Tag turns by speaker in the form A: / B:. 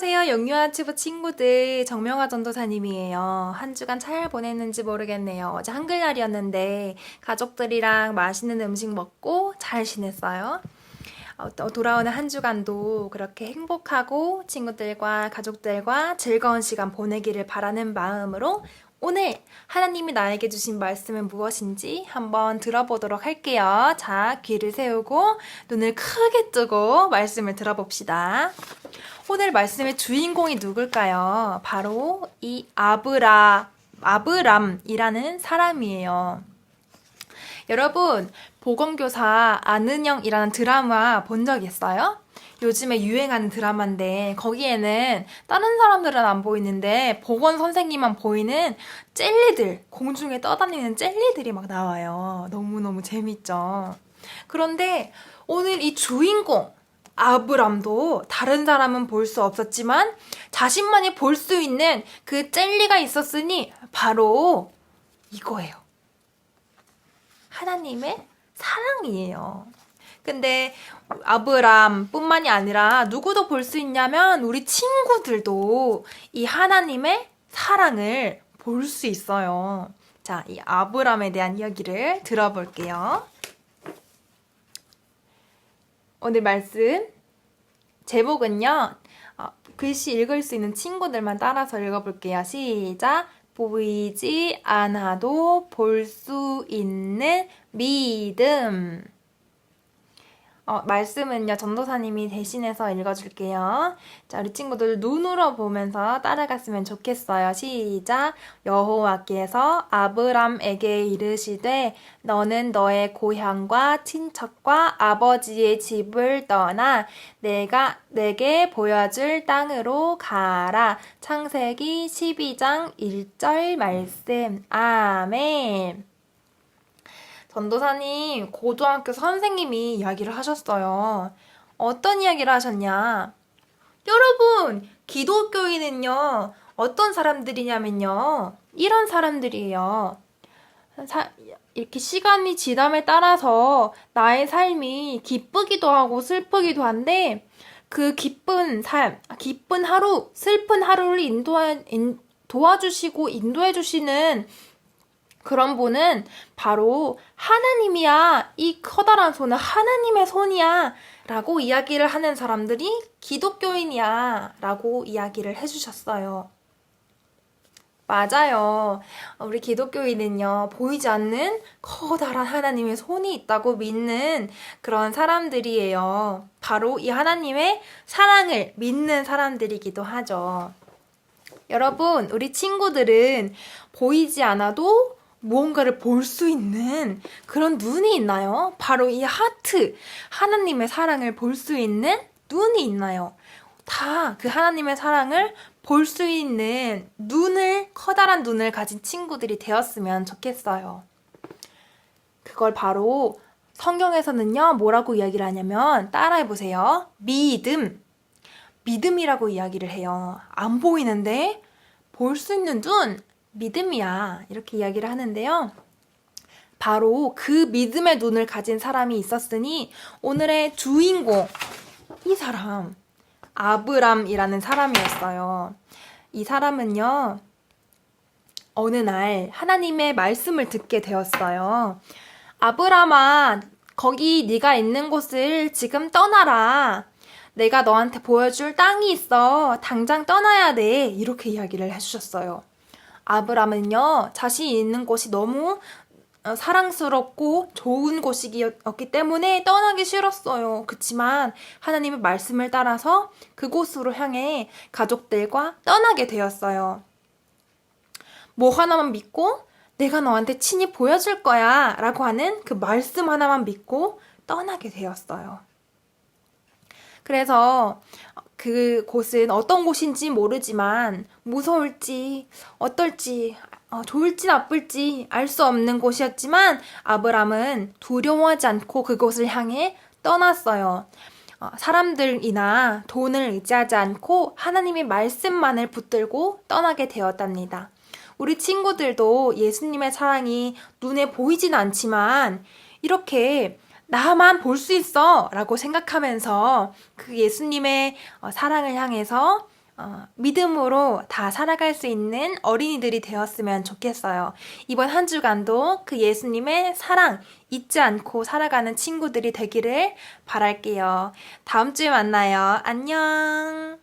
A: 안녕하세요. 영유아치부 친구들, 정명화 전도사님이에요. 한 주간 잘 보냈는지 모르겠네요. 어제 한글날이었는데 가족들이랑 맛있는 음식 먹고 잘 지냈어요. 돌아오는 한 주간도 그렇게 행복하고 친구들과 가족들과 즐거운 시간 보내기를 바라는 마음으로 오늘 하나님이 나에게 주신 말씀은 무엇인지 한번 들어보도록 할게요. 자, 귀를 세우고 눈을 크게 뜨고 말씀을 들어봅시다. 오늘 말씀의 주인공이 누굴까요? 바로 이 아브람이라는 사람이에요. 여러분, 보건교사 아는영이라는 드라마 본 적 있어요? 요즘에 유행하는 드라마인데 거기에는 다른 사람들은 안 보이는데 보건 선생님만 보이는 젤리들, 공중에 떠다니는 젤리들이 막 나와요. 너무너무 재밌죠? 그런데 오늘 이 주인공 아브람도 다른 사람은 볼 수 없었지만 자신만이 볼 수 있는 그 젤리가 있었으니 바로 이거예요. 하나님의 사랑이에요. 근데 아브람뿐만이 아니라 누구도 볼 수 있냐면 우리 친구들도 이 하나님의 사랑을 볼 수 있어요. 자, 이 아브람에 대한 이야기를 들어볼게요. 오늘 말씀 제목은요. 글씨 읽을 수 있는 친구들만 따라서 읽어볼게요. 시작! 보이지 않아도 볼 수 있는 믿음. 말씀은요, 전도사님이 대신해서 읽어줄게요. 자, 우리 친구들 눈으로 보면서 따라갔으면 좋겠어요. 시작! 여호와께서 아브람에게 이르시되 너는 너의 고향과 친척과 아버지의 집을 떠나 내가 내게 보여줄 땅으로 가라. 창세기 12장 1절 말씀. 아멘. 전도사님, 고등학교 선생님이 이야기를 하셨어요. 어떤 이야기를 하셨냐? 여러분, 기독교인은요, 어떤 사람들이냐면요, 이런 사람들이에요. 이렇게 시간이 지남에 따라서 나의 삶이 기쁘기도 하고 슬프기도 한데, 그 기쁜 하루, 슬픈 하루를 도와주시고 인도해주시는 그런 분은 바로 하나님이야. 이 커다란 손은 하나님의 손이야. 라고 이야기를 하는 사람들이 기독교인이야. 라고 이야기를 해주셨어요. 맞아요. 우리 기독교인은요, 보이지 않는 커다란 하나님의 손이 있다고 믿는 그런 사람들이에요. 바로 이 하나님의 사랑을 믿는 사람들이기도 하죠. 여러분, 우리 친구들은 보이지 않아도 무언가를 볼 수 있는 그런 눈이 있나요? 바로 이 하트, 하나님의 사랑을 볼 수 있는 눈이 있나요? 다 그 하나님의 사랑을 볼 수 있는 커다란 눈을 가진 친구들이 되었으면 좋겠어요. 그걸 바로 성경에서는요, 뭐라고 이야기를 하냐면, 따라해보세요. 믿음이라고 이야기를 해요. 안 보이는데 볼 수 있는 눈, 믿음이야. 이렇게 이야기를 하는데요. 바로 그 믿음의 눈을 가진 사람이 있었으니 오늘의 주인공, 이 사람, 아브람이라는 사람이었어요. 이 사람은요, 어느 날 하나님의 말씀을 듣게 되었어요. 아브람아, 거기 네가 있는 곳을 지금 떠나라. 내가 너한테 보여줄 땅이 있어. 당장 떠나야 돼. 이렇게 이야기를 해주셨어요. 아브람은요, 자신이 있는 곳이 너무 사랑스럽고 좋은 곳이었기 때문에 떠나기 싫었어요. 그치만 하나님의 말씀을 따라서 그곳으로 향해 가족들과 떠나게 되었어요. 뭐 하나만 믿고 내가 너한테 친히 보여줄 거야 라고 하는 그 말씀 하나만 믿고 떠나게 되었어요. 그래서 그곳은 어떤 곳인지 모르지만 무서울지 어떨지 좋을지 나쁠지 알 수 없는 곳이었지만 아브람은 두려워하지 않고 그곳을 향해 떠났어요. 사람들이나 돈을 의지하지 않고 하나님의 말씀만을 붙들고 떠나게 되었답니다. 우리 친구들도 예수님의 사랑이 눈에 보이진 않지만 이렇게 나만 볼 수 있어 라고 생각하면서 그 예수님의 사랑을 향해서 믿음으로 다 살아갈 수 있는 어린이들이 되었으면 좋겠어요. 이번 한 주간도 그 예수님의 사랑 잊지 않고 살아가는 친구들이 되기를 바랄게요. 다음 주에 만나요. 안녕.